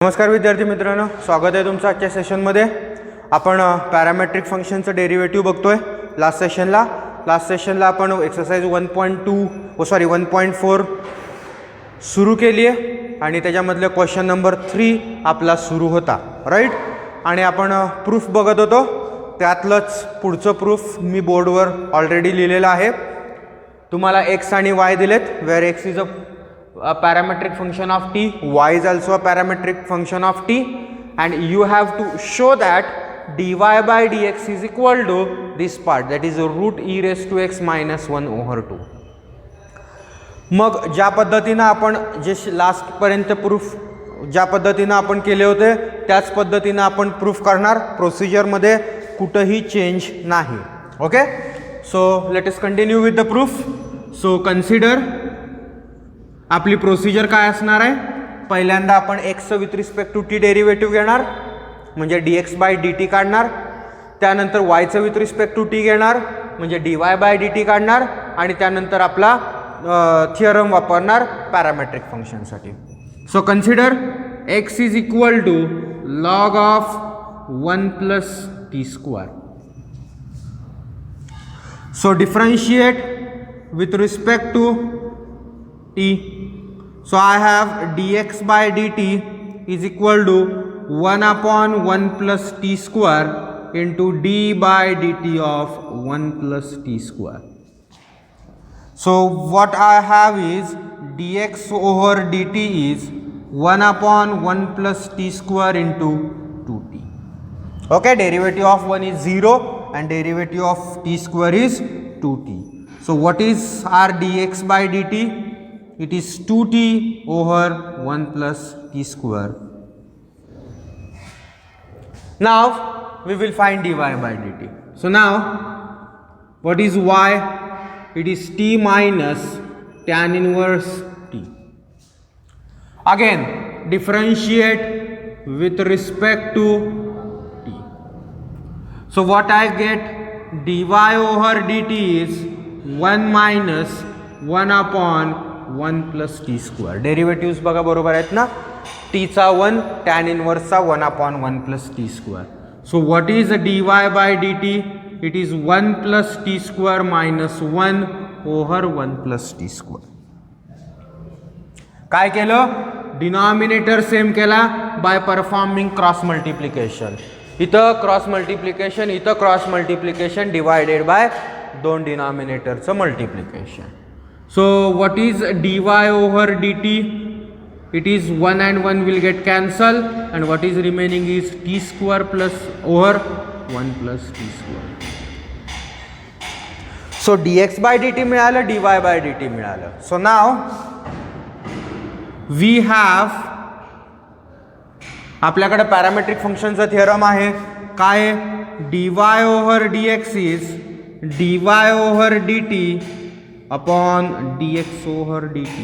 नमस्कार विद्यार्थी मित्रांनो, स्वागत आहे तुमचं आजच्या सेशनमध्ये. आपण पॅरामेट्रिक फंक्शनचं डेरिव्हेटिव्ह बघतोय. लास्ट सेशनला आपण एक्सरसाइज 1.4 सुरू केली आहे आणि त्याच्यामधलं क्वेश्चन नंबर 3 आपला सुरू होता, राईट. आणि आपण प्रूफ बघत होतो. त्यातलंच पुढचं प्रूफ मी बोर्डवर ऑलरेडी लिहिलेलं आहे. तुम्हाला एक्स आणि वाय दिलेत. Where X is a parametric function of t, y is also a parametric function of t, and you have to show that dy by dx is equal to this part, that is root e raised to x minus 1 over 2. मग ज्या पद्धतीनं आपण जे last पर्यंत proof ज्या पद्धतीनं आपण केले होते त्याच पद्धतीनं आपण प्रूफ करणार. प्रोसिजरमध्ये कुठेही चेंज नाही. Okay, so let us continue with the proof. So consider आपली प्रोसिजर काय असणार आहे. पहिल्यांदा आपण X with respect to T derivative घेणार, म्हणजे dx बाय dt काढणार. त्यानंतर वायचं विथ रिस्पेक्ट टू टी घेणार, म्हणजे dy बाय dt काढणार. आणि त्यानंतर आपला थिअरम वापरणार पॅरामेट्रिक फंक्शनसाठी. So consider X is equal to log of 1 plus T square. So differentiate with respect to t. So I have dx by dt is equal to 1 upon 1 plus t square into d by dt of 1 plus t square. So what I have is dx over dt is 1 upon 1 plus t square into 2t. Okay, derivative of 1 is 0 and derivative of t square is 2t. So what is our dx by dt? It is 2t over 1 plus t square. Now we will find dy by dt. So now what is y? It is t minus tan inverse t. Again differentiate with respect to t. So what I get, dy over dt is 1 minus 1 upon 1 plus t square. डेरिव्हेटिव्स बघा बरोबर आहेत ना. t चा 1, tan इनवर्सचा 1 upon 1 plus t square. So what is dy by dt? It is 1 plus t square minus 1 over 1 plus t square. काय केलं? Denominator same केला by performing cross multiplication. इथं cross multiplication, इथं क्रॉस मल्टिप्लिकेशन डिवायडेड बाय दोन डिनॉमिनेटरचं multiplication. So what is dy over dt? It is 1 and 1 will get cancelled, and what is remaining is t square plus over 1 plus t square. So dx by dt मिळालं, dy by dt मिळालं. So now we have आपल्याकडे parametric फंक्शनचा theorem आहे. काय? dy over dx is dy over dt upon dx over dt.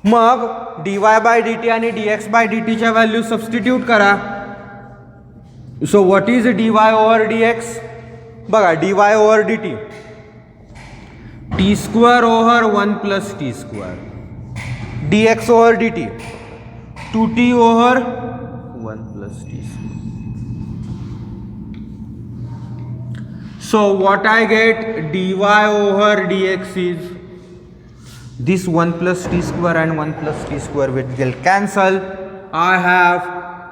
मग dy by dt आणि dx by dt च्या value substitute करा. So what is dy over dx? बघा, dy over dt t square over 1 plus t square, dx over dt 2t over 1 plus t square. So what I get, dy over dx is this 1 plus t square and 1 plus t square will cancel. I have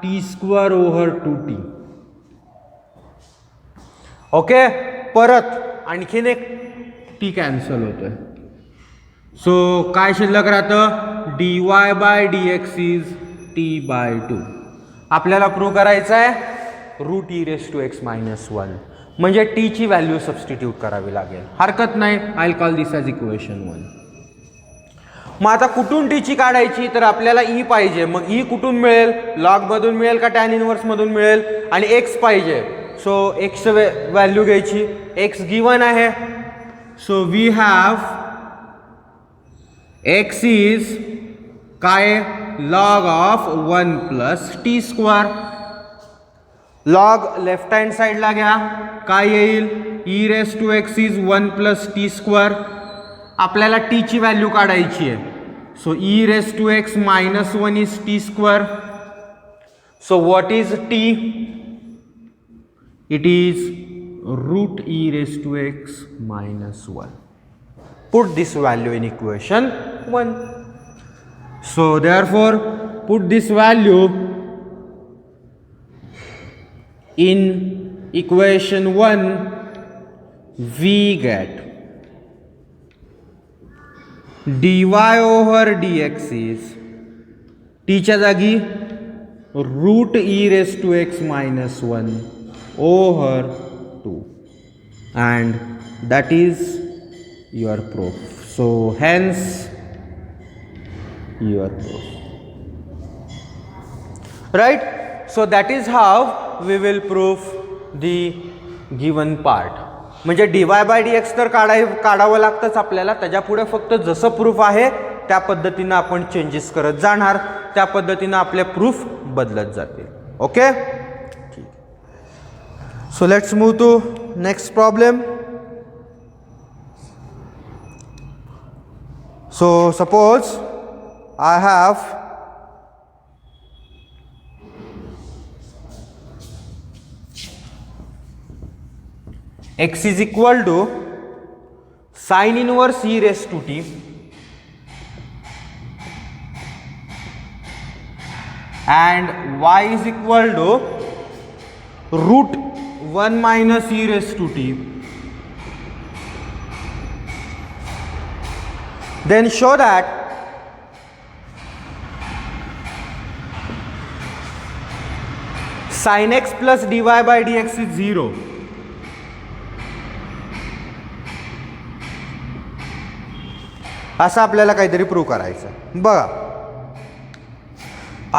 t square over 2t. Okay, परत आणखीन एक t cancel होतोय. So काय शिल्लक राहतं? dy by dx is t by 2. आपल्याला prove करायचं आहे route e raised to x minus 1, म्हणजे टी ची व्हॅल्यू सबस्टिट्यूट करावी लागेल. हरकत नाही. I will call this as equation 1. मग आता कुठून टी ची काढायची? तर आपल्याला ई पाहिजे. मग ई कुठून मिळेल? लॉग मधून मिळेल का टॅन इनवर्स मधून मिळेल? आणि एक्स पाहिजे. सो एक्स व्हॅल्यू घ्यायची. एक्स गिवन आहे. So we have x is काय? Log of 1 plus T square. Log left hand साईडला घ्या. काय येईल? E raise to x is 1 plus T square. आपल्याला टी ची व्हॅल्यू काढायची आहे. So e raised to x minus 1 is t square. So what is t? It is root e raised to x minus 1. Put this value in equation 1. So therefore put this value in equation 1. We get dy over dx is t च्या जागी root e raised to x minus 1 over 2, and that is your proof. So hence your proof. Right? So that is how we will prove the given part. म्हणजे dy by dx तर काढावं लागतंच आपल्याला. त्याच्या पुढे फक्त जसं प्रूफ आहे त्या पद्धतीनं आपण चेंजेस करत जाणार, त्या पद्धतीनं आपले प्रूफ बदलत जातील. ओके, ठीक. So let's move to next problem. So suppose I have x is equal to sin inverse e raised to t and y is equal to root 1 minus e raised to t. Then show that sin x plus dy by dx is 0. असं आपल्याला काहीतरी prove करायचं. बघा,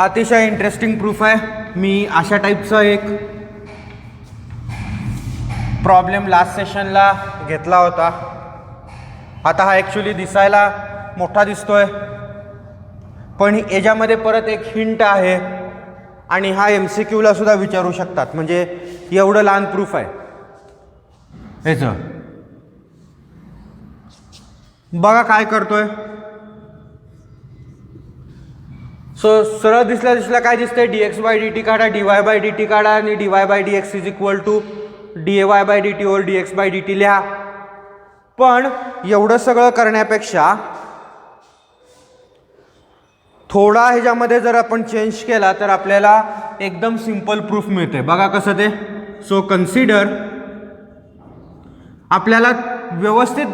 अतिशय interesting proof आहे. मी अशा टाईपचा एक प्रॉब्लेम लास्ट सेशनला घेतला होता. आता हा ॲक्च्युली दिसायला मोठा दिसतोय, पण याच्यामध्ये परत एक हिंट आहे आणि हा MCQला सुद्धा विचारू शकतात. म्हणजे एवढं लहान प्रूफ आहे ह्याचं. बघा काय करतोय. सो सरळ दिसल्या काय दिसतंय, dx बाय dt काढा, dy बाय dt काढा आणि dy by dx is equal to dy by dt over dx by dt लिहा. पण एवढं सगळं करण्यापेक्षा थोडा ह्याच्यामध्ये जर आपण चेंज केला तर आपल्याला एकदम सिंपल प्रूफ मिळते. बघा कसं ते. सो कन्सिडर, आपल्याला व्यवस्थित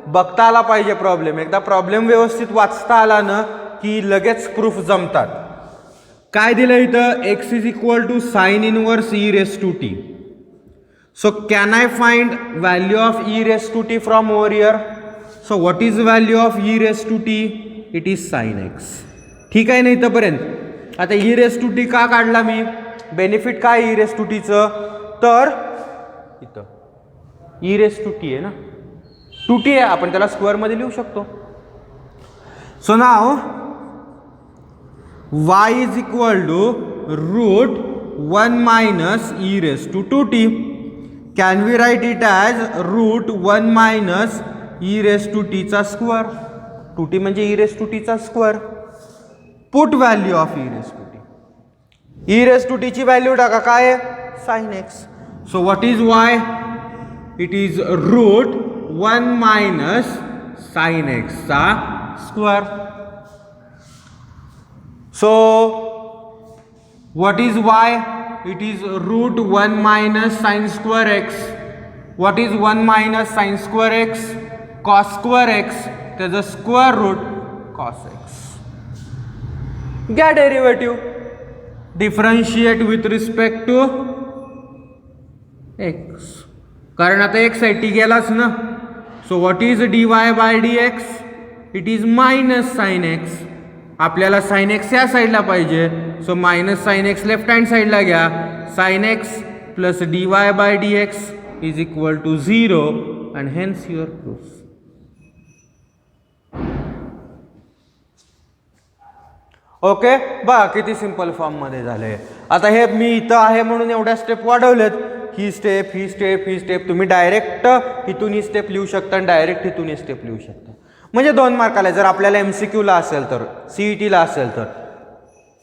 बघता आला पाहिजे प्रॉब्लेम. एकदा प्रॉब्लेम व्यवस्थित वाचता आला ना की लगेच प्रूफ जमतात. काय दिलं इथं, x is equal to sine inverse e raise to T. So can I find value of e raised to t from over here? So what is value of e raised to t? It is sin x. ठीक आहे ना इथंपर्यंत. आता e raised to t का काढला मी, benefit काय e raised to t चं, तर इथं e raised to t आहे ना, 2t आहे, आपण त्याला स्क्वेअर मध्ये लिहू शकतो. So now y is equal to root 1 minus e raised to 2t. Can we write it as root 1 minus e raised to t चा स्क्वेअर. 2t म्हणजे e raised to t चा square. Put value of e raised to t. e raised to t ची value टाका, काय आहे, sin x. So what is y? It is root 1 minus sin x चा square. So what is y? It is root 1 minus sin square x. What is 1 minus sin square x? Cos square x. There's a square root cos x. Get derivative. Differentiate with respect to x. कारण आता x आहे, t गेलाच ना. So what is dy by dx? It is minus sin x. आपल्याला sin x या साईडला पाहिजे. So minus sine X left hand साईडला घ्या. Sine X plus dy by dx is equal to 0 and hence your proof. Okay, बघा किती simple form मध्ये झाले. आता हे मी इथं आहे म्हणून एवढ्या स्टेप वाढवलेत. ही स्टेप, ही स्टेप, ही स्टेप. तुम्ही डायरेक्ट इथून ही स्टेप लिहू शकता आणि डायरेक्ट इथून ही स्टेप लिहू शकता. म्हणजे 2 मार्काला. जर आपल्याला MCQला असेल तर, CETला असेल तर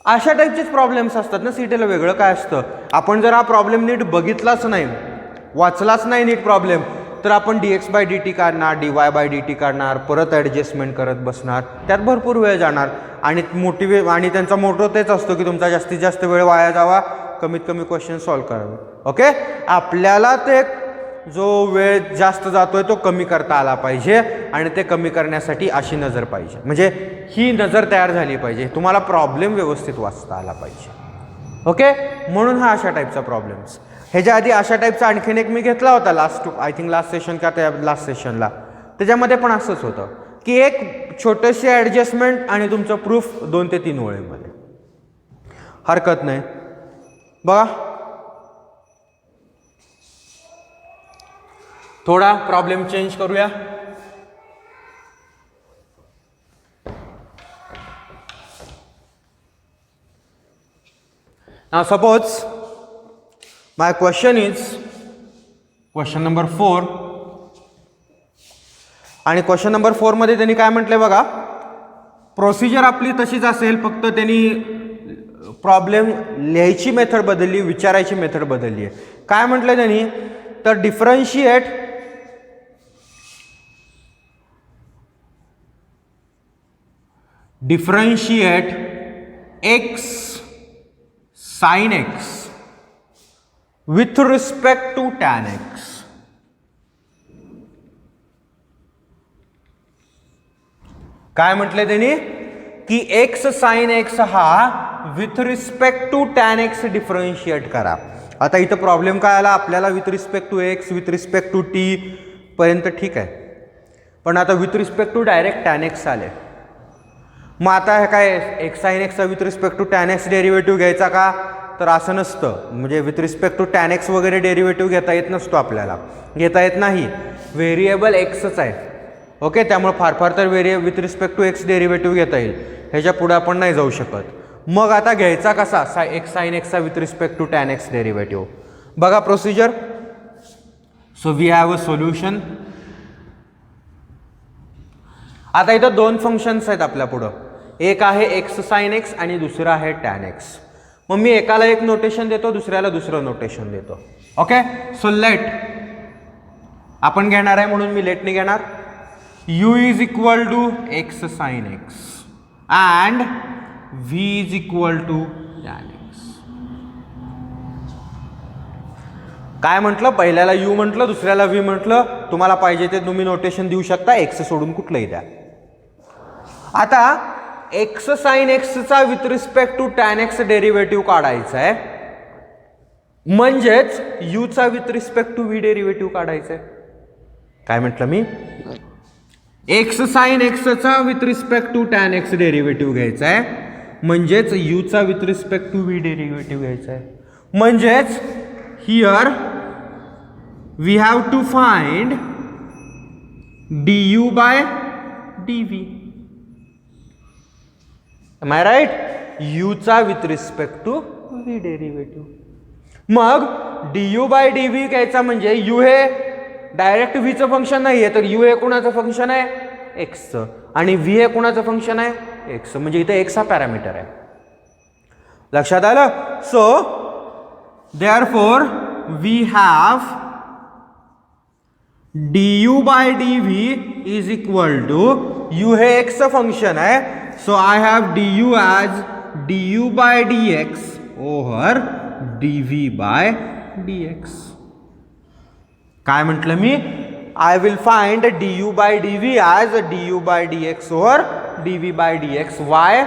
अशा टाईपचेच प्रॉब्लेम्स असतात ना. CETला वेगळं काय असतं. आपण जर हा प्रॉब्लेम नीट बघितलाच नाही, वाचलाच नाही नीट प्रॉब्लेम, तर आपण dx/dt काढणार, dy/dt काढणार, परत ॲडजस्टमेंट करत बसणार, त्यात भरपूर वेळ जाणार. आणि आणि त्यांचा मोटो तेच असतो की तुमचा जास्तीत जास्त वेळ वाया जावा, कमीत कमी क्वेश्चन सॉल्व्ह करावे. ओके, आपल्याला ते जो वेळ जास्त जातोय तो कमी करता आला पाहिजे, आणि ते कमी करण्यासाठी अशी नजर पाहिजे, म्हणजे ही नजर तयार झाली पाहिजे. तुम्हाला प्रॉब्लेम व्यवस्थित वाचता आला पाहिजे. ओके, म्हणून हा अशा टाईपचा प्रॉब्लेम्स. ह्याच्या आधी अशा टाईपचा आणखीन एक मी घेतला होता लास्ट सेशन का त्या लास्ट सेशनला. त्याच्यामध्ये पण असंच होतं की एक छोटीशी ॲडजस्टमेंट आणि तुमचं प्रूफ 2 ते 3 ओळीमध्ये. हरकत नाही. बघा, थोडा प्रॉब्लेम चेंज करूया. Now suppose my question is question number 4, आणि क्वेश्चन नंबर 4 मध्ये त्यांनी काय म्हटलंय बघा. प्रोसिजर आपली तशीच असेल, फक्त त्यांनी प्रॉब्लेम लिहायची मेथड बदलली, विचारायची मेथड बदलली आहे. काय म्हटलंय त्यांनी, तर differentiate x sin x with respect to tan x. काय म्हटलंय त्यांनी की x sin x हा with respect to tan x differentiate करा. आता इथं प्रॉब्लेम काय आला आपल्याला, with respect to x, with respect to t पर्यंत ठीक आहे, पण आता with respect to direct tan x आले. मग आता हे काय x sin x चा with respect to tan x derivative घ्यायचा का, तर असं नसतं. म्हणजे with respect to tan x वगैरे डेरिव्हेटिव्ह घेता येत नसतो, आपल्याला घेता येत नाही. व्हेरिएबल एक्सच आहे. ओके, त्यामुळे फार तर with respect to x derivative घेता येईल, ह्याच्या पुढे आपण नाही जाऊ शकत. मग आता घ्यायचा कसा, x sin x चा with respect to tan x derivative. बघा procedure. So we have a solution. आता इथं 2 फंक्शन्स आहेत आपल्या पुढं. एक आहे x sin x आणि दुसरं आहे tan x. मग मी एकाला एक नोटेशन देतो, दुसऱ्याला दुसरं नोटेशन देतो. ओके, सो लेट आपण घेणार आहे म्हणून मी लेटने घेणार. u is equal to x sin x and v is equal to tan x. काय म्हटलं, पहिल्याला u म्हटलं, दुसऱ्याला v म्हटलं. तुम्हाला पाहिजे ते तुम्ही नोटेशन देऊ शकता, x सोडून कुठलंही द्या. आता x sin x चा with respect to tan x derivative काढायचा आहे, म्हणजेच u चा with respect to v derivative काढायचा आहे. काय म्हटलं मी, x sin x चा with respect to tan x derivative घ्यायचा आहे, म्हणजेच u चा with respect to v derivative घ्यायचा आहे. म्हणजेच here we have to find du by dv. Am I right? u चा with respect to v derivative. मग du बाय dv घ्यायचा म्हणजे u हे डायरेक्ट v चं फंक्शन नाही आहे, तर u हे कोणाचं फंक्शन आहे, x चं, आणि v हे कोणाचं फंक्शन आहे, x. म्हणजे इथे x हा पॅरामीटर आहे. लक्षात आलं. So therefore we have du by dv is equal to, u हे x चं फंक्शन आहे, so I have du as du by dx over dv by dx. काय म्हटलं मी, I will find du by dv as du by dx over dv by dx. Why,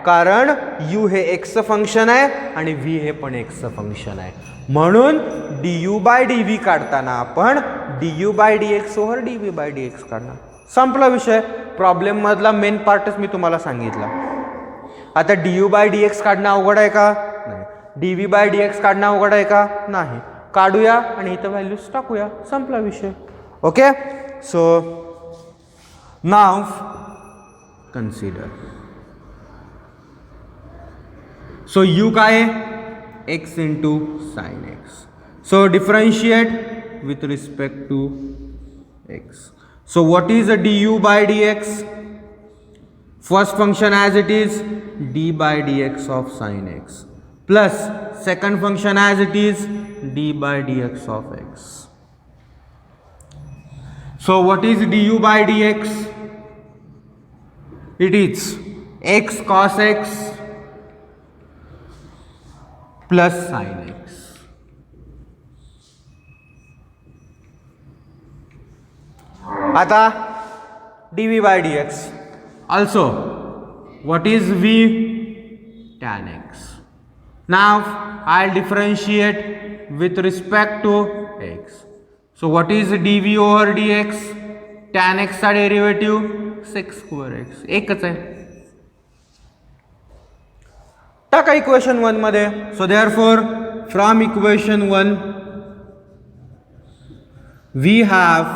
कारण u हे x चं function आहे आणि v हे पण x चं फंक्शन आहे, म्हणून du बाय dv काढताना आपण du by dx over dv by dx काढणार. संपला विषय. प्रॉब्लेम मधला मेन पार्टच मी तुम्हाला सांगितला. आता du बाय dx काढणं अवघड आहे का, नाही. dv बाय dx काढणं अवघड आहे का, नाही. काढूया आणि इथं व्हॅल्यूज टाकूया, संपला विषय. Okay, so now consider. So u काय आहे, x into sine x. So differentiate with respect to x. So what is a du by dx? First function as it is d by dx of sin x plus second function as it is d by dx of x. So what is du by dx? It is x cos x plus sin x. आता dv by dx. Also, what is v? Tan x. Now I'll differentiate with respect to x. So what is dv over dx? Tan x चा derivative sec square x. एकच आहे. टाका equation 1 मध्ये. So therefore from equation 1 we have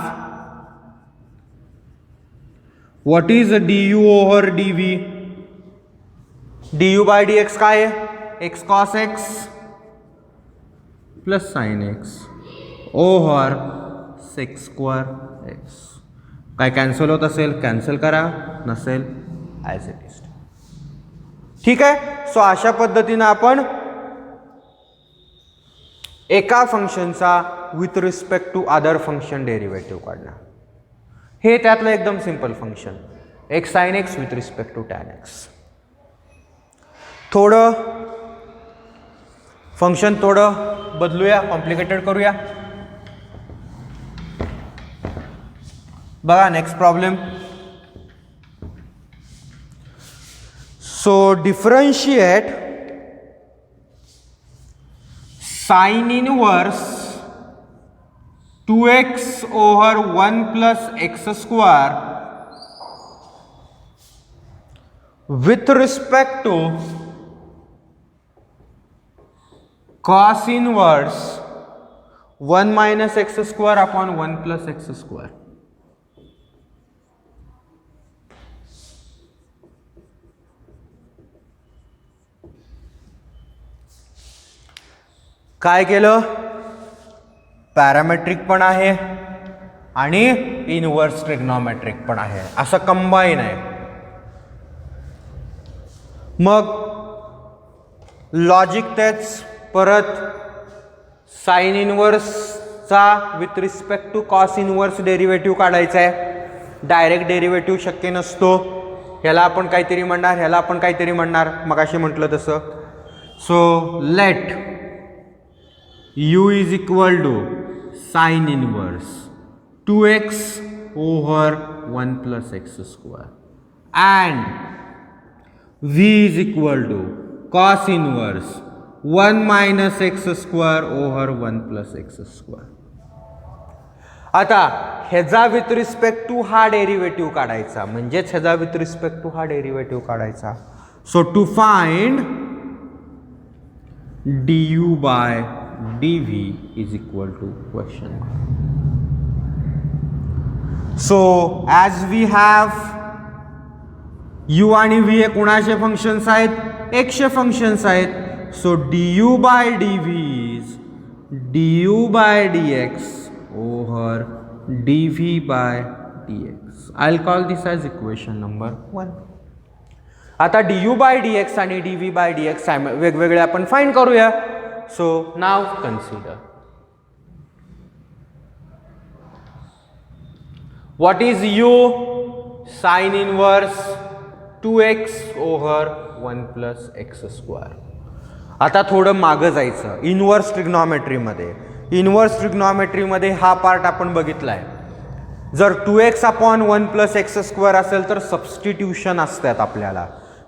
what is du over dv? du by dx काय आहे? x cos x plus sin x over sec square x. काय cancel होत असेल कॅन्सल करा, नसेल ॲज इट इज. ठीक आहे. सो अशा पद्धतीनं आपण एका फंक्शनचा with respect to other function derivative काढणार. हे त्यातलं एकदम simple function x sine x with respect to tan x. थोडं फंक्शन थोडं बदलूया, कॉम्प्लिकेटेड करूया. बघा next problem. So differentiate sine inverse 2x over 1 plus x square with respect to cos inverse 1 minus x square upon 1 plus x square. काय केलं? Parametric पण आहे आणि इनवर्स ट्रिग्नोमेट्रिक पण आहे, असं कंबाईन आहे. मग लॉजिक तेच, परत साइन इनवर्सचा with respect to cos inverse derivative काढायचा आहे. डायरेक्ट डेरिव्हेटिव्ह शक्य नसतो. ह्याला आपण काहीतरी म्हणणार, ह्याला आपण काहीतरी म्हणणार, मगाशी म्हटलं तसं. So let u is equal to sin inverse 2x over 1 plus x square and v is equal to cos inverse 1 minus x square over 1 plus x square. आता ह्याचा विथ रिस्पेक्ट टू हा डेरिव्हेटिव्ह काढायचा, म्हणजेच ह्याचा with respect to हा derivative काढायचा. So to find du by dv is equal to question mark. So as we have u आणि v हे कोणाचे फंक्शन्स आहेत? एक्सचे फंक्शन्स आहेत. So du by dv is du by dx over dv by dx. I'll call this as equation number 1. आता du by dx आणि dv by dx वेगवेगळे आपण find करूया. So now consider what is u? Sign inverse 2x over 1 plus x square. आता थोडं मागं जायचं inverse ट्रिग्नॉमेट्रीमध्ये. Inverse ट्रिग्नॉमेट्रीमध्ये हा पार्ट आपण बघितलाय. जर 2x upon 1 plus x square असेल तर सबस्टिट्यूशन असतात आपल्याला.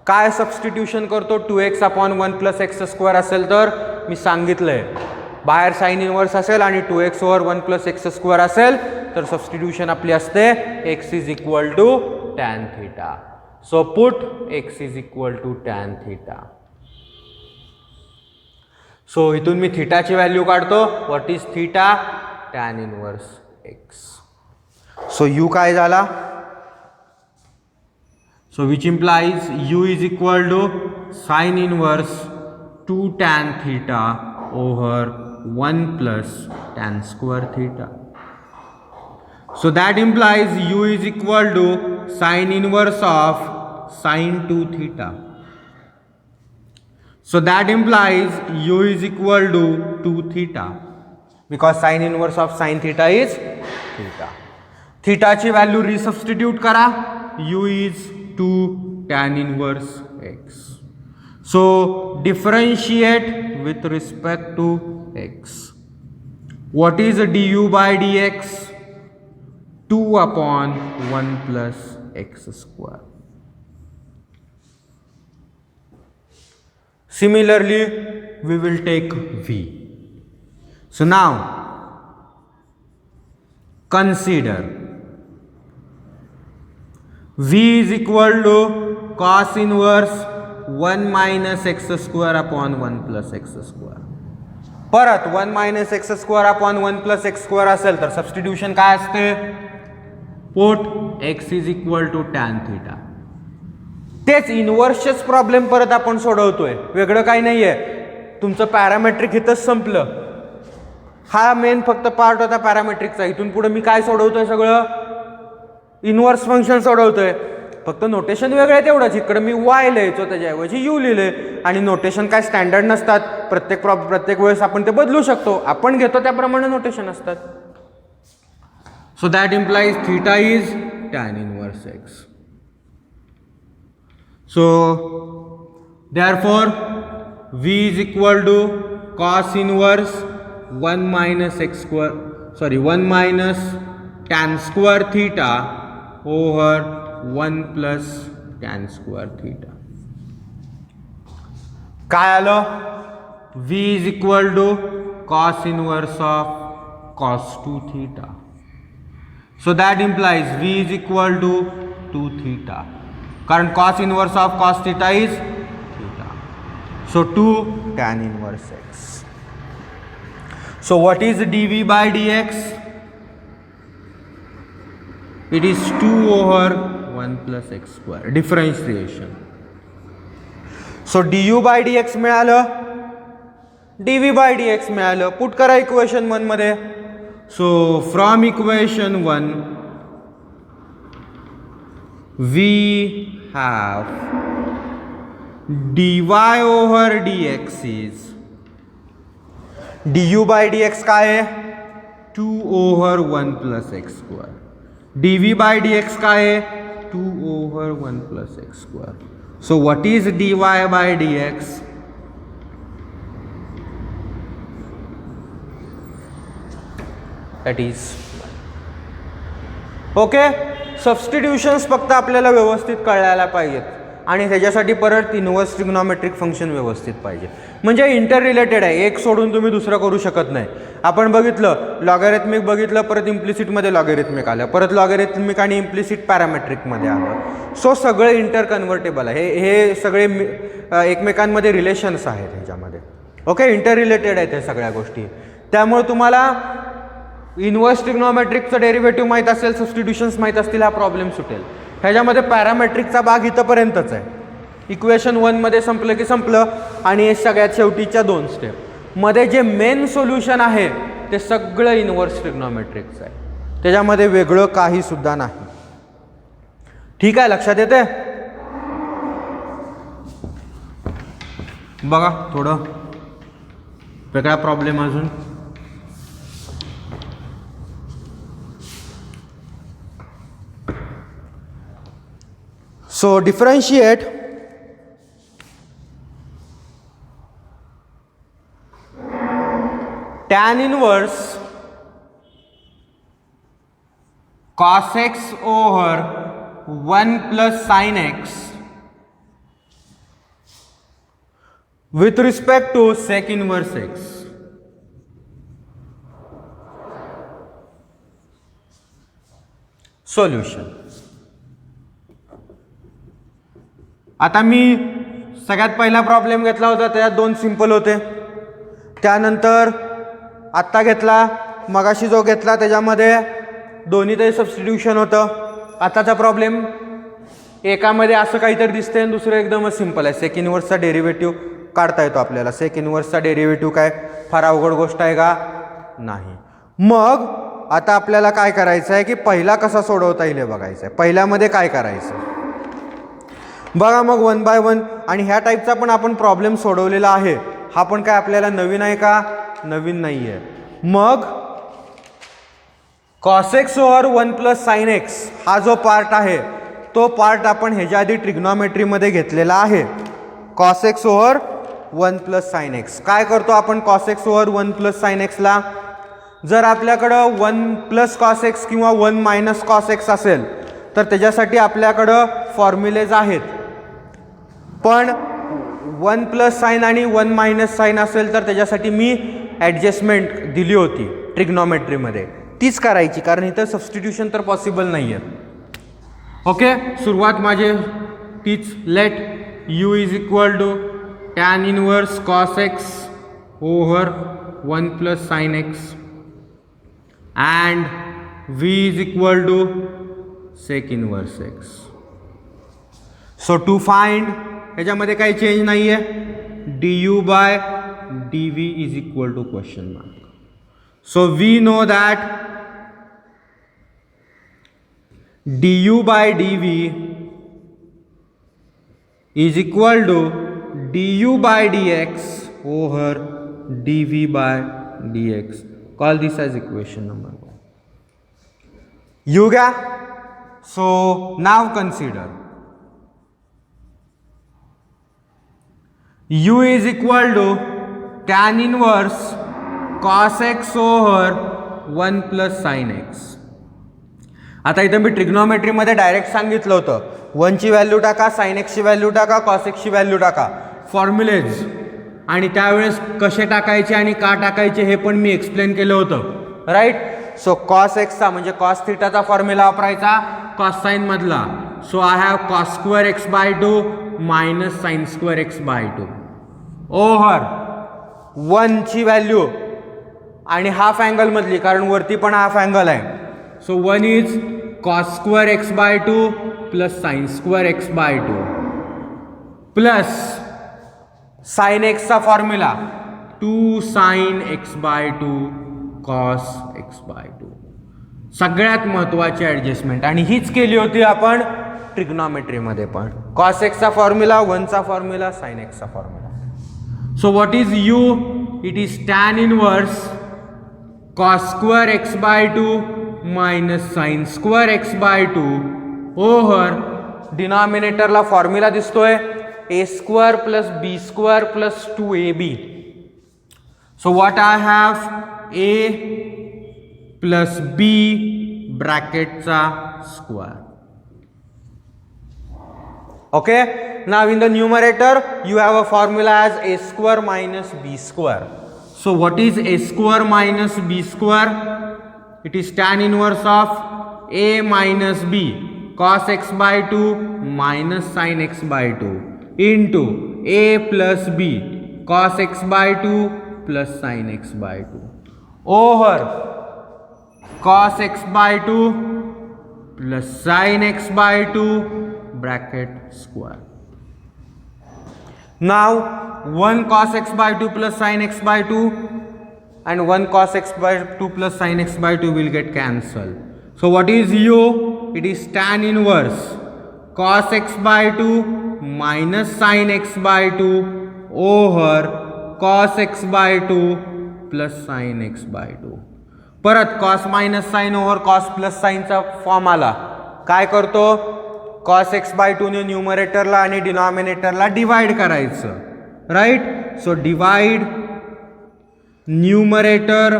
काय सबस्टिट्यूशन करतो? 2x upon 1 plus x square असेल तर मी सांगितलंय बाहेर साइन इनवर्स असेल आणि 2x over 1 plus x square असेल तर सबस्टिट्यूशन आपली असते x is equal to tan theta. So put x is equal to tan theta. So इथून मी थीटाची व्हॅल्यू काढतो. What is theta? Tan inverse x. So u काय झाला? So which implies u is equal to sin inverse 2 tan theta over 1 plus tan square theta. So that implies u is equal to sine inverse of sine 2 theta. So that implies u is equal to 2 theta because sine inverse of sine theta is theta. Theta ची value रिसबस्टिट्यूट करा, u is 2 tan inverse x. So differentiate with respect to x. What is du by dx? 2 upon 1 plus x square. Similarly, we will take v. So now, consider v is equal to cos inverse 1 minus x square upon 1 plus x square. परत 1 minus x square upon 1 plus x square असेल तर substitution काय असते? पोट x is equal to tan theta. तेच इनव्हर्सचेच problem परत आपण सोडवतोय, वेगळं काही नाहीये. तुमचं पॅरामेट्रिक इथंच संपलं. हा मेन फक्त पार्ट होता पॅरामेट्रिकचा. इथून पुढे मी काय सोडवतोय? सगळं इनव्हर्स फंक्शन सोडवतोय. फक्त नोटेशन वेगळं आहे तेवढंच. इकडे मी y लिहायचो त्याच्याऐवजी u लिहिले. आणि नोटेशन काय स्टँडर्ड नसतात, प्रत्येक वेळेस आपण ते बदलू शकतो. आपण घेतो त्याप्रमाणे नोटेशन असतात. So that implies theta is tan inverse x. So therefore v is equal to cos inverse 1 minus x square, sorry 1 minus tan square theta over 1 plus tan square theta. काय आलं? v is equal to cos inverse of cos 2 theta. So that implies v is equal to 2 theta. कारण cos inverse of cos theta is theta. So 2 tan inverse x. So what is dv by dx? It is 2 over 1 plus x square. Differentiation. So du by dx मिळालं, dv by dx मिळालं. Put करा equation 1 मध्ये. So from equation 1 we have dy over dx is du by dx काय आहे? 2 over 1 plus x square. dv by dx काय आहे? 2 over 1 plus x square. So what is dy by dx? That is okay. Substitutions फक्त आपल्याला व्यवस्थित कळायला पाहिजेत आणि त्याच्यासाठी परत इनव्हर्स ट्रिग्नोमेट्रिक फंक्शन व्यवस्थित पाहिजे. म्हणजे इंटर रिलेटेड आहे, एक सोडून तुम्ही दुसरं करू शकत नाही. आपण बघितलं लॉगॅरिथमिक, बघितलं परत इम्प्लिसिटमध्ये लॉगॅरिथमिक आलं, परत लॉगॅरिथमिक आणि इम्प्लिसिट पॅरामेट्रिकमध्ये आलं. सो सगळे इंटर कन्व्हर्टेबल आहे. हे सगळे एकमेकांमध्ये रिलेशन्स आहेत ह्याच्यामध्ये. ओके, इंटर रिलेटेड आहेत हे सगळ्या गोष्टी. त्यामुळे तुम्हाला इनव्हर्स ट्रिग्नोमेट्रिकचं डेरिव्हेटिव्ह माहीत असेल, सबस्टिट्यूशन्स माहीत असतील, हा प्रॉब्लेम सुटेल. ह्याच्यामध्ये पॅरामेट्रिकचा भाग इथंपर्यंतच आहे. इक्वेशन 1 मध्ये संपलं की संपलं. आणि हे सगळ्यात शेवटीच्या 2 स्टेप मध्ये जे मेन सोल्युशन आहे ते सगळं इनव्हर्स ट्रिग्नोमेट्रिकचं आहे. त्याच्यामध्ये वेगळं काही सुद्धा नाही. ठीक आहे, लक्षात येते? बघा थोडं वेगळा प्रॉब्लेम अजून. So differentiate tan inverse cos x over 1 plus sin x with respect to sec inverse x. Solution. आता मी सगळ्यात पहिला प्रॉब्लेम घेतला होता, त्यात 2 सिंपल होते. त्यानंतर आत्ता घेतला, मगाशी जो घेतला त्याच्यामध्ये दोन्हीतही सबस्टिट्यूशन होतं. आताचा प्रॉब्लेम एकामध्ये असं काहीतरी दिसतंय आणि दुसरं एकदमच सिंपल आहे. सेक इनव्हर्सचा डेरिव्हेटिव्ह काढता येतो आपल्याला. सेक इनव्हर्सचा डेरिव्हेटिव्ह काय फार अवघड गोष्ट आहे का? नाही. मग आता आपल्याला काय करायचं आहे की पहिला कसा सोडवता येईल हे बघायचं आहे. पहिल्यामध्ये काय करायचं बघा, मग 1 बाय 1 आणि ह्या टाईपचा पण आपण प्रॉब्लेम सोडवलेला आहे. हा पण काय आपल्याला नवीन आहे का? नवीन नाही आहे. मग cos x over 1 plus sign x हा जो पार्ट आहे तो पार्ट आपण ह्याच्या आधी ट्रिग्नॉमेट्रीमध्ये घेतलेला आहे. cos x over 1 plus sign x काय करतो आपण cos x over 1 plus sign x ला? जर आपल्याकडं 1 प्लस कॉस एक्स किंवा 1 मायनस कॉस एक्स असेल तर त्याच्यासाठी आपल्याकडं फॉर्म्युलेज आहेत. पण 1 प्लस साइन आणि 1 मायनस साइन असेल तर त्याच्यासाठी मी ॲडजस्टमेंट दिली होती ट्रिग्नॉमेट्रीमध्ये. तीच करायची, कारण इथं सबस्टिट्यूशन तर पॉसिबल नाही आहे. ओके, सुरुवात माझे तीच. Let u is equal to tan inverse cos x over 1 plus sine x and v is equal to sec inverse x. So to find ह्याच्यामध्ये काही चेंज नाही आहे. du by dv is equal to question mark. So we know that du by dv is equal to du by dx over dv by dx. Call this as equation number 1. You got? So now consider u is equal to tan inverse cos x over 1 plus sin x. आता इथं मी ट्रिग्नॉमेट्रीमध्ये direct सांगितलं होतं 1 ची value टाका, sine x ची value टाका, cos x ची value टाका, फॉर्म्युलेज. आणि त्यावेळेस कसे टाकायचे आणि का टाकायचे हे पण मी एक्सप्लेन केलं होतं, राईट. सो कॉस एक्सचा म्हणजे कॉस थिटाचा फॉर्म्युला वापरायचा कॉस साइन मधला. So I have cos square x by 2 minus sine square x by 2 over 1 ची व्हॅल्यू आणि हाफ अँगल मधली, कारण वरती पण हाफ अँगल आहे. So 1 is cos square x by 2 plus sine square x by 2 plus sine एक्सचा formula 2 sine x by 2 cos x by 2. सगळ्यात महत्त्वाची ॲडजस्टमेंट, आणि हीच केली होती आपण ट्रिग्नॉमेट्रीमध्ये पण. कॉस एक्सचा फॉर्म्युला, 1 चा फॉर्म्युला, साइन एक्सचा formula. So what is u? It is tan inverse cos square x by 2 minus sine square x by 2 over डिनॉमिनेटरला फॉर्म्युला दिसतोय a square plus b square plus 2ab. So what I have? a plus b bracket चा square. Okay, now in the numerator you have a formula as a square minus b square. So what is a square minus b square? It is tan inverse of a minus b cos x by 2 minus sin x by 2 into a plus b cos x by 2 plus sin x by 2 over cos x by 2 plus sin x by 2 bracket square. Now 1 cos x by 2 plus sin x by 2 and 1 cos x by 2 plus sin x by 2 will get cancelled. So what is u? It is tan inverse cos x by 2 minus sin x by 2 over cos x by 2 plus sin x by 2. परत cos minus sine over cos plus साइनचा form आला. काय करतो? cos x by 2 ने न्यूमरेटरला आणि डिनॉमिनेटरला divide करायचं, right. So divide numerator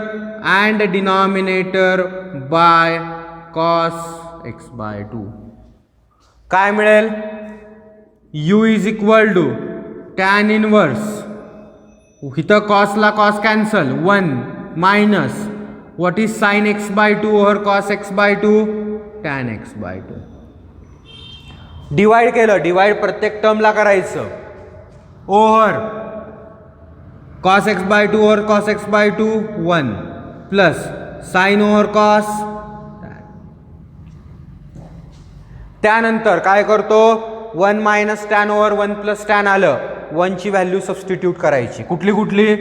and denominator by cos x by 2. काय मिळेल? u is equal to tan inverse, इथं कॉसला cos cancel, 1 minus what is sine x by 2 over cos x by 2 tan x by 2. Divide केलं, divide प्रत्येक टर्मला करायचं. Over cos x by 2 over cos x by 2 1 plus sine over cos. त्यानंतर काय करतो? 1 minus tan over 1 plus tan आलं, 1ची value substitute करायची. कुठली कुठली?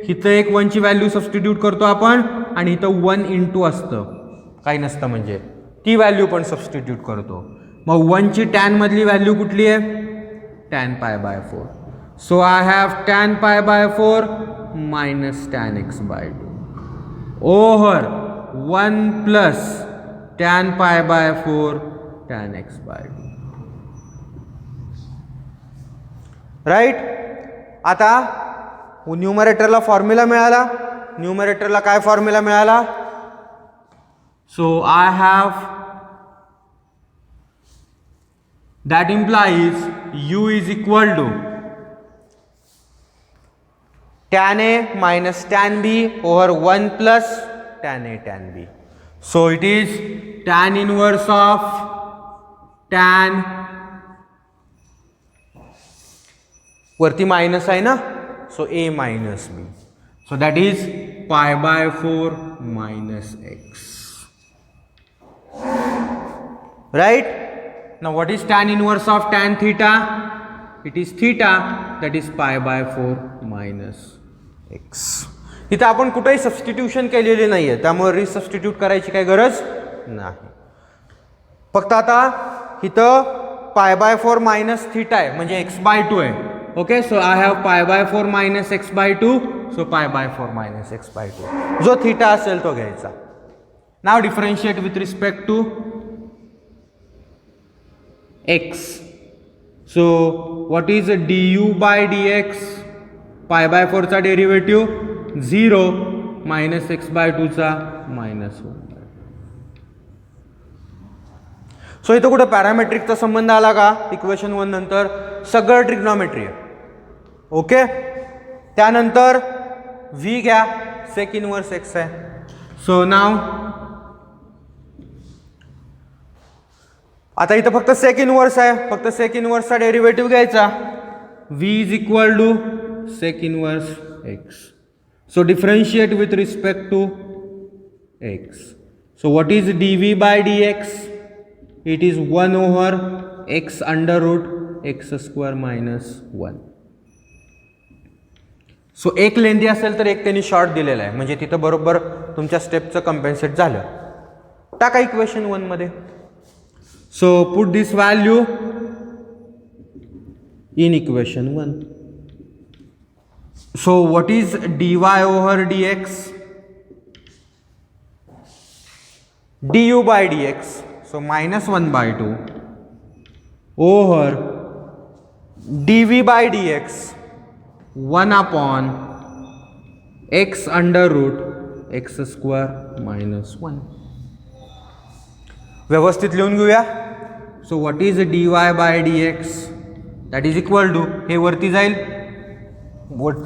इथं एक 1ची व्हॅल्यू सबस्टिट्यूट करतो आपण आणि इथं 1 इंटू असतं, काही नसतं म्हणजे ती व्हॅल्यू पण सबस्टिट्यूट करतो. मग 1ची टॅन मधली व्हॅल्यू कुठली आहे? tan pi by 4. So I have tan pi by 4 minus tan x by 2 over 1 plus tan pi by 4 tan x by 2. Right. आता न्यूमरेटरला फॉर्म्युला मिळाला. न्यूमरेटरला काय फॉर्म्युला मिळाला? So I have, that implies u is equal to tan a minus tan b over 1 plus tan a tan b. So it is tan inverse of tan, वरती minus आहे ना, so a minus b. So that is pi by 4 minus x. Right? Now what is tan inverse of tan theta? It is theta, that is pi by 4 minus x. इथं आपण कुठेही substitution केलेले नाही आहे, त्यामुळे रिसबस्टिट्यूट करायची काही गरज नाही. फक्त आता इथं पाय बाय 4 मायनस थीटा आहे म्हणजे एक्स बाय 2 आहे. Okay, so I have pi by 4 minus x by 2, so pi by 4 minus x by 2 जो थीटा असेल तो घ्यायचा. नाव differentiate with respect to x. So what is du by dx? pi by 4 चा derivative 0 minus x by 2 चा minus 1. So इथं कुठं पॅरामेट्रिकचा संबंध आला का? इक्वेशन 1 नंतर सगळं ट्रिग्नॉमेट्री आहे. ओके, त्यानंतर v घ्या, सेक इनवर्स x आहे. सो नाव आता इथं फक्त सेक इनवर्स आहे, फक्त सेक इनवर्सचा डेरिव्हेटिव्ह घ्यायचा. v is equal to sec inverse x. So differentiate with respect to x. So what is dv by dx? It is 1 over x under root x square minus 1. So एक lengthy असेल तर एक त्यांनी short दिलेला आहे, म्हणजे तिथं बरोबर तुमच्या स्टेपचं कम्पेन्सेट झालं. टाका इक्वेशन 1 मध्ये. So put this value in equation 1. So what is dy over dx? du by dx. So minus 1 by 2 over dv by dx 1 upon x under root x square minus 1. व्यवस्थित लिहून घेऊया. So what is dy by dx? That is equal to, हे वरती जाईल,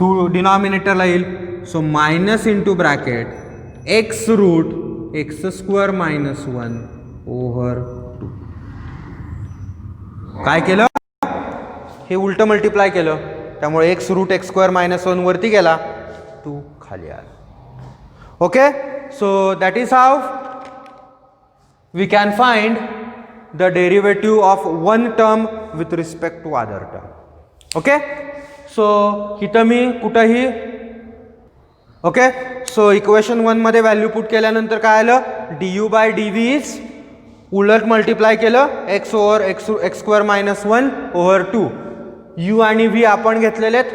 2 डिनॉमिनेटरला येईल. So minus into bracket x root x square minus 1 over 2. काय केलं? हे उलट मल्टिप्लाय केलं, त्यामुळे x root x square minus 1 वरती गेला, 2 खाली आला. Okay, so that is how we can find the derivative of one term with respect to other term. Okay, so इथं मी कुठंही, ओके, सो इक्वेशन 1 मध्ये व्हॅल्यू पुट केल्यानंतर काय आलं? du बाय dv इज उलट मल्टिप्लाय केलं x over x square minus 1 over 2. u आणि v आपण घेतलेले आहेत,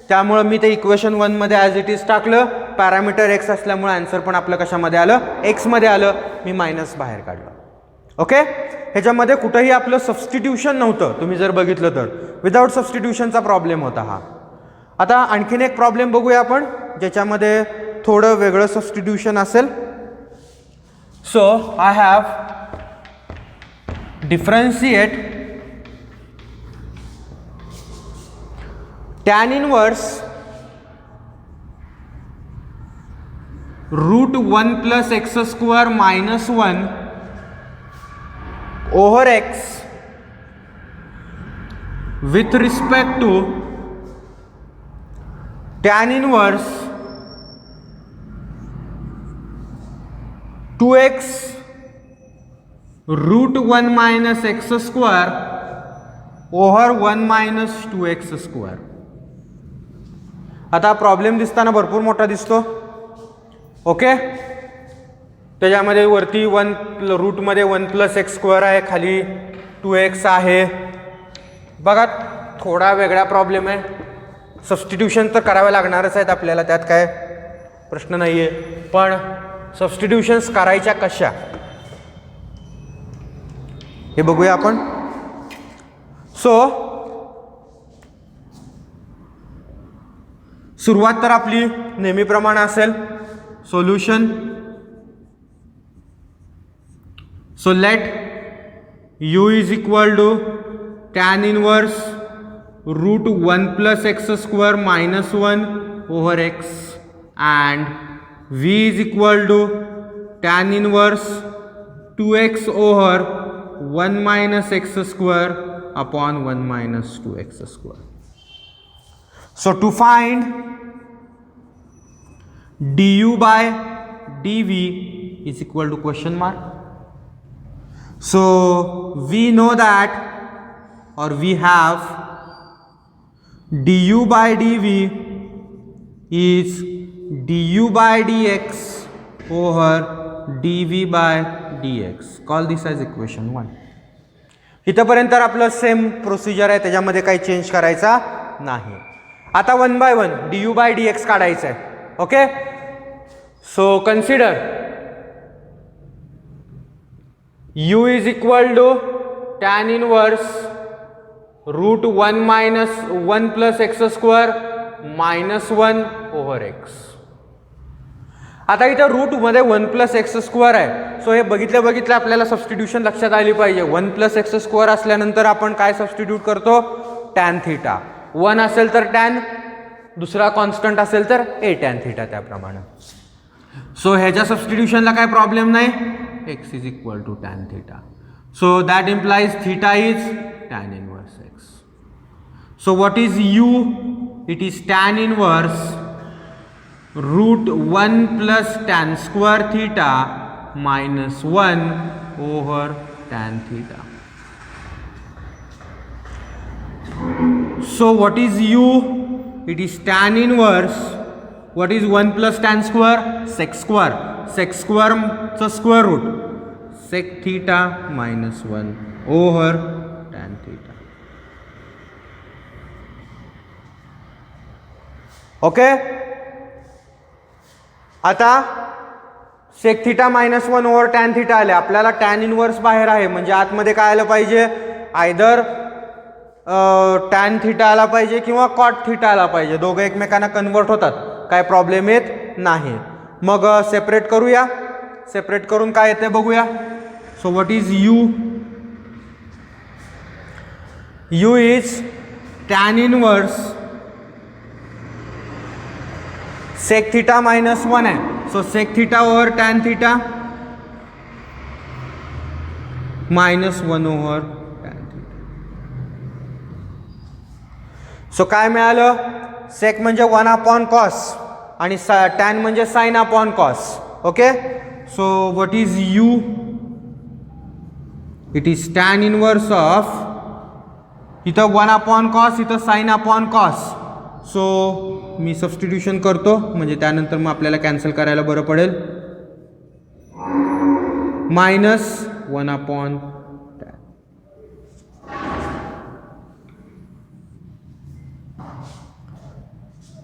त्यामुळं मी ते इक्वेशन 1 मध्ये ॲज इट इज टाकलं. पॅरामीटर x असल्यामुळे आन्सर पण आपलं कशामध्ये आलं? x मध्ये आलं. मी मायनस बाहेर काढलं. ओके, ह्याच्यामध्ये कुठंही आपलं सबस्टिट्यूशन नव्हतं. तुम्ही जर बघितलं तर विदाउट सबस्टिट्यूशनचा प्रॉब्लेम होता हा. आता आणखीन एक प्रॉब्लेम बघूया आपण, ज्याच्यामध्ये थोडं वेगळं सबस्टिट्यूशन असेल. So I have differentiate tan inverse root 1 plus x square minus 1 over x with respect to tan inverse 2x root 1 minus x square over 1 minus 2x square. आता प्रॉब्लेम दिसताना भरपूर मोठा दिसतो. ओके, त्याच्यामध्ये वरती रूटमध्ये 1+x² आहे, खाली 2x आहे. बघा थोडा वेगळा प्रॉब्लेम आहे. सबस्टिट्यूशन तर करावे लागणारच आहेत आपल्याला, त्यात काय प्रश्न नाही आहे. पण सबस्टिट्यूशन्स करायच्या कशा हे बघूया आपण. सो सुरुवात तर आपली नेहमीप्रमाणे असेल solution. So let u is equal to tan inverse root 1+x² minus 1 over x and v is equal to tan inverse 2x over 1 minus x² upon 1 minus 2x². So to find du by dv is equal to question mark. So we know that, or we have, du by dv is du by dx over dv by dx. Call this as equation 1. इथपर्यंत तर आपलं same procedure आहे, त्याच्यामध्ये काही change करायचा नाही. आता 1 by 1 du by dx काढायचं आहे. Okay, so consider u is equal to tan inverse root 1 minus 1+x² minus 1 over x. आता इथं रूटमध्ये 1+x² आहे. सो हे बघितलं आपल्याला सबस्टिट्यूशन लक्षात आली पाहिजे. 1+x² असल्यानंतर आपण काय सबस्टिट्यूट करतो, tan θ. 1 असेल तर tan, दुसरा कॉन्स्टंट असेल तर a tan θ, त्याप्रमाणे. सो ह्याच्या सबस्टिट्यूशनला काय प्रॉब्लेम नाही, x is equal to tan θ. So that implies θ is tan inverse x. So what is u? It is tan inverse root 1 + tan² θ minus 1 over tan θ. So what is u? It is tan inverse. What is 1 + tan²? sec². sec² चा square root sec θ minus 1 over tan θ. Okay, आता sec θ minus 1 over tan θ आले. आपल्याला tan inverse बाहेर आहे, म्हणजे आतमध्ये काय आलं पाहिजे, आयदर tan θ आला पाहिजे किंवा cot θ आला पाहिजे. दोघं एकमेकांना कन्वर्ट होतात, काय प्रॉब्लेम येत नाही. मग सेपरेट करूया. सेपरेट करून काय येते बघूया. So what is u? u is tan inverse sec θ minus 1 आहे. सो sec θ ओव्हर tan θ minus 1 over tan θ. So काय मिळालं, sec म्हणजे 1/cos आणि tan म्हणजे sin/cos. Okay, so what is u? It is tan inverse of, इथं 1/cos, इथं sin/cos. So मी substitution करतो, म्हणजे त्यानंतर मग आपल्याला कॅन्सल करायला बरं पडेल. Minus 1/tan.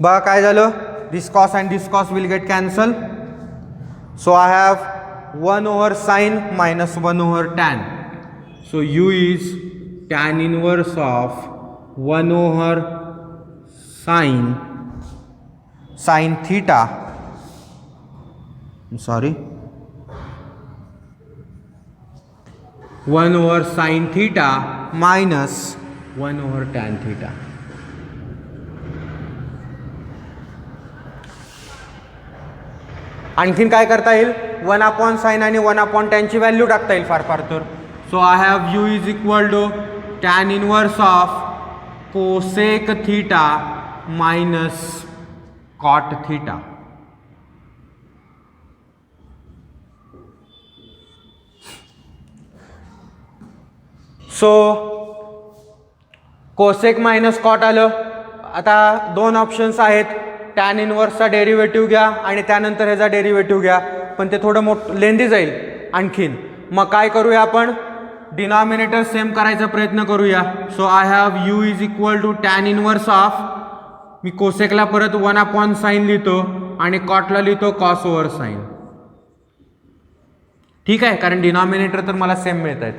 बघा काय झालं, this cos and this cos will get cancel. So I have 1 over sine minus 1 over tan. So u is tan inverse of 1 over sin θ, sorry 1 over sin θ minus 1 over tan θ. आणखीन काय करता येईल, 1/sin आणि 1/tan ची value टाकता येईल फार तर. So I have u is equal to tan inverse of cosec θ minus cot θ. So cosec minus cot आलं. आता दोन ऑप्शन्स आहेत, टॅन इनवर्सचा डेरिव्हेटिव्ह घ्या आणि त्यानंतर ह्याचा डेरिव्हेटिव्ह घ्या, पण ते थोडं लेंदी जाईल आणखीन. मग काय करूया आपण, डिनॉमिनेटर सेम करायचा प्रयत्न करूया. So I have u is equal to tan inverse of, मी कोसेकला परत 1/sin लिहितो आणि कॉटला लिहितो कॉस ओव्हर साइन. ठीक आहे, कारण डिनॉमिनेटर तर मला सेम मिळत आहेत.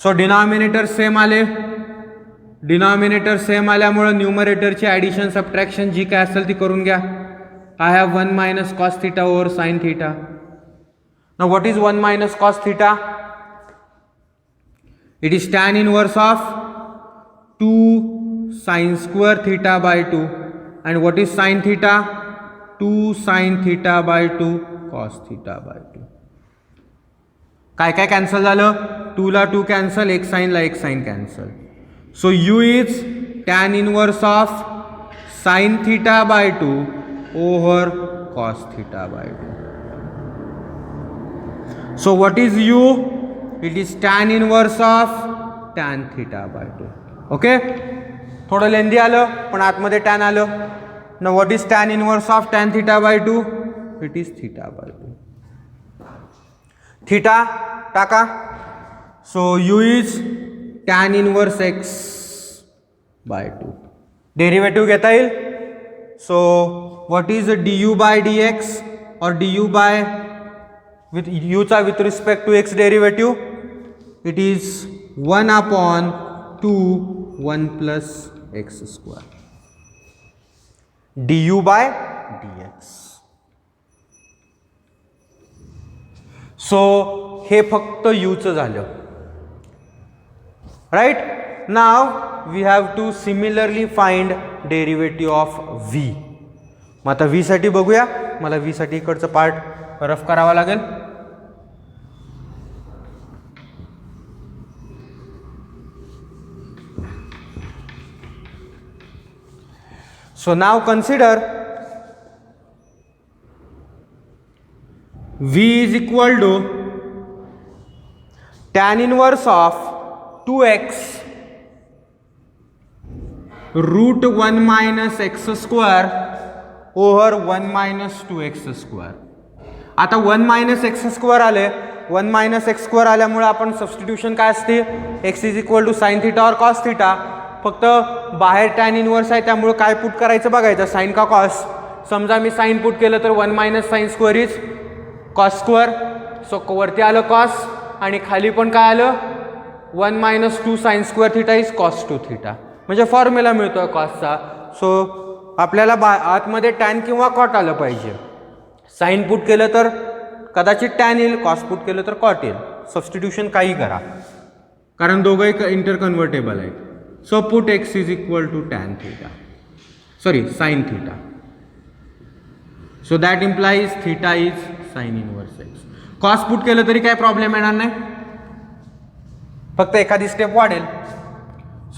सो डिनॉमिनेटर सेम आले, डिनॉमिनेटर सेम आल्यामुळं न्यूमरेटरची ॲडिशन सबट्रॅक्शन जी काय असेल ती करून घ्या. I have 1 - cos theta over sine theta. Now what is 1 - cos theta? It is tan inverse of 2 sin square theta by 2. And what is sin theta? 2 sin theta by 2 cos theta by 2. काय काय cancel झालं, 2 ला 2 cancel, 1 sin ला 1 sin cancel. So u is tan inverse of sin theta by 2 over cos theta by 2. So what is u? It is tan inverse of tan theta by 2. Okay, थोडं lengthy आलं पण आतमध्ये tan आलं. ना what is tan inverse of tan theta by 2? It is theta by 2. Theta टाका. So u is tan inverse x by 2. Derivative घेता येईल. So what is d u by d x और d u by with यूचा with respect to x derivative? It is 1/2 1 + x square du by dx. So हे फक्त यूचं झालं. Right, now we have to similarly find derivative of v. मग आता v साठी बघूया. मला v साठी इकडचं पार्ट रफ करावा लागेल. So now consider v is equal to tan inverse of 2x root 1 - x square over 1 - 2x square. आता 1 - x square आले, 1 - x square आल्यामुळे आपण सबस्टिट्यूशन काय असते, x is equal to sin theta और cos theta. फक्त बाहेर टॅन इनवर्स आहे त्यामुळे काय पुट करायचं बघायचं, साइन का कॉस. समजा मी साइन पुट केलं तर 1 - sin square is cos square. So वरती आलं कॉस आणि खाली पण काय आलं 1 - 2 sin स्क्वेअर थीटा इज cos 2 थीटा. म्हणजे फॉर्म्युला मिळतोय कॉसचा. सो आपल्याला आतमध्ये टॅन किंवा कॉट आलं पाहिजे. साइन पुट केलं तर कदाचित टॅन येईल, कॉस पुट केलं तर कॉट येईल. सबस्टिट्यूशन काही करा कारण दोघंही इंटरकन्व्हर्टेबल आहेत. So put x is equal to tan theta, sorry sin theta. So that implies theta is sin inverse x. Cos put केलं तरी काय प्रॉब्लेम येणार नाही, फक्त एखादी स्टेप वाढेल.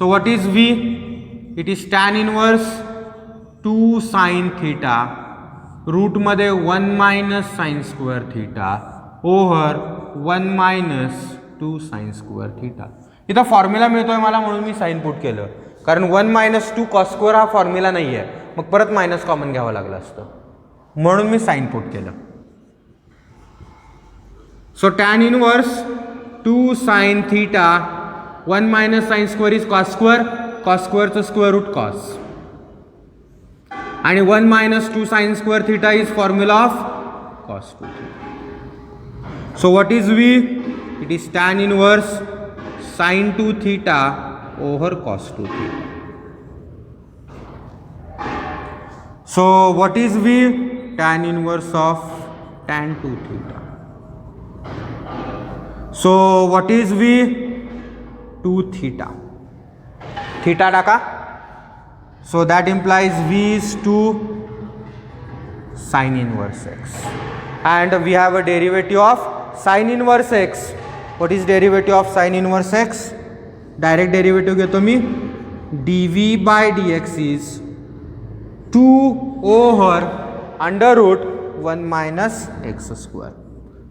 So what is v? It is tan inverse 2 sin theta route मध्ये 1 - sin square theta over 1 - 2 sin square theta. इथं फॉर्म्युला मिळतोय मला म्हणून मी साइन पुट केलं, कारण 1 - 2 cos स्क्वेअर हा फॉर्म्युला नाही आहे, मग परत मायनस कॉमन घ्यावं लागलं असतं म्हणून मी साइन पुट केलं. So tan inverse 2 sin theta 1 - sin square is cos square, cos स्क्वेअरचं स्क्वेअर रूट cos आणि 1 - 2 sin स्क्वेअर theta is formula of cos 2 theta. So what is v? It is tan inverse sin 2 theta over cos 2 theta. So what is v? Tan inverse of tan 2 theta. So what is v? 2 theta. Theta टाका. So that implies v is 2 sin inverse x. And we have a derivative of sin inverse x. What is derivative of sin inverse x? Direct derivative घेतो मी. dv by dx is 2 over under root 1 - x square.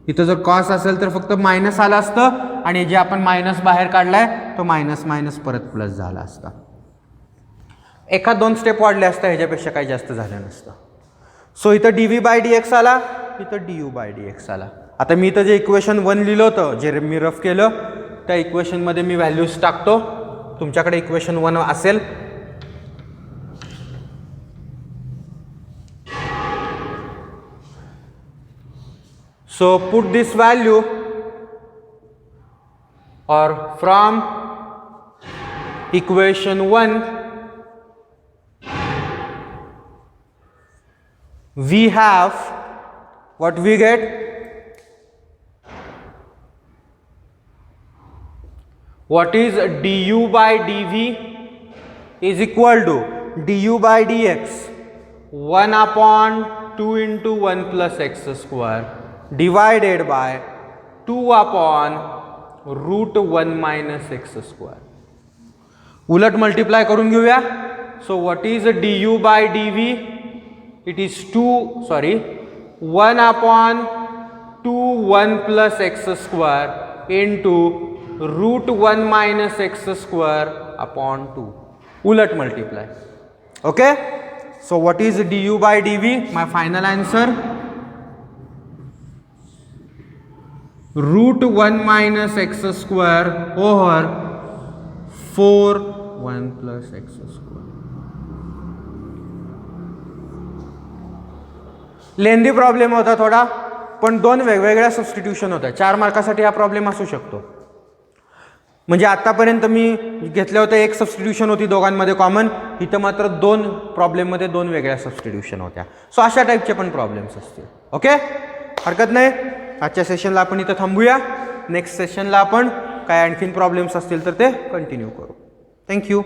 इथं जर cos असेल तर फक्त minus आलं असतं आणि जे आपण मायनस बाहेर काढलाय तो मायनस मायनस परत प्लस झाला असता. एखाद 2 स्टेप वाढले असता, ह्याच्यापेक्षा काही जास्त झालं नसतं. सो इथं dv/dx आला, इथं du/dx आला. आता मी इथं जे इक्वेशन 1 लिहिलं होतं, जे मी रफ केलं, त्या इक्वेशनमध्ये मी व्हॅल्यूज टाकतो. तुमच्याकडे इक्वेशन 1 असेल. So put this value or from equation 1 we have what we get, what is du by dv is equal to du by dx 1 upon 2 into 1 plus x square divided by 2 upon root 1 minus x square. उलट multiply करून घेऊया. So what is du by dv, it is 1 upon 2 1 plus x square into root 1 minus x square upon 2. उलट multiply. Okay. So what is du by dv, my final answer root 1 minus x square over 4 1 plus x square. Lengthy problem होता थोडा, पण 2 वेगवेगळ्या substitution होत्या. 4 मार्कासाठी हा problem असू शकतो. म्हणजे आतापर्यंत मी घेतलं होतं एक सबस्टिट्यूशन होती दोघांमध्ये कॉमन, इथं मात्र 2 प्रॉब्लेममध्ये 2 वेगळ्या सबस्टिट्यूशन होत्या. सो अशा टाईपचे पण प्रॉब्लेम्स असतील. ओके, हरकत नाही. आजच्या सेशनला आपण इथं थांबूया. नेक्स्ट सेशनला आपण काय आणखीन प्रॉब्लेम्स असतील तर ते कंटिन्यू करू. थँक्यू.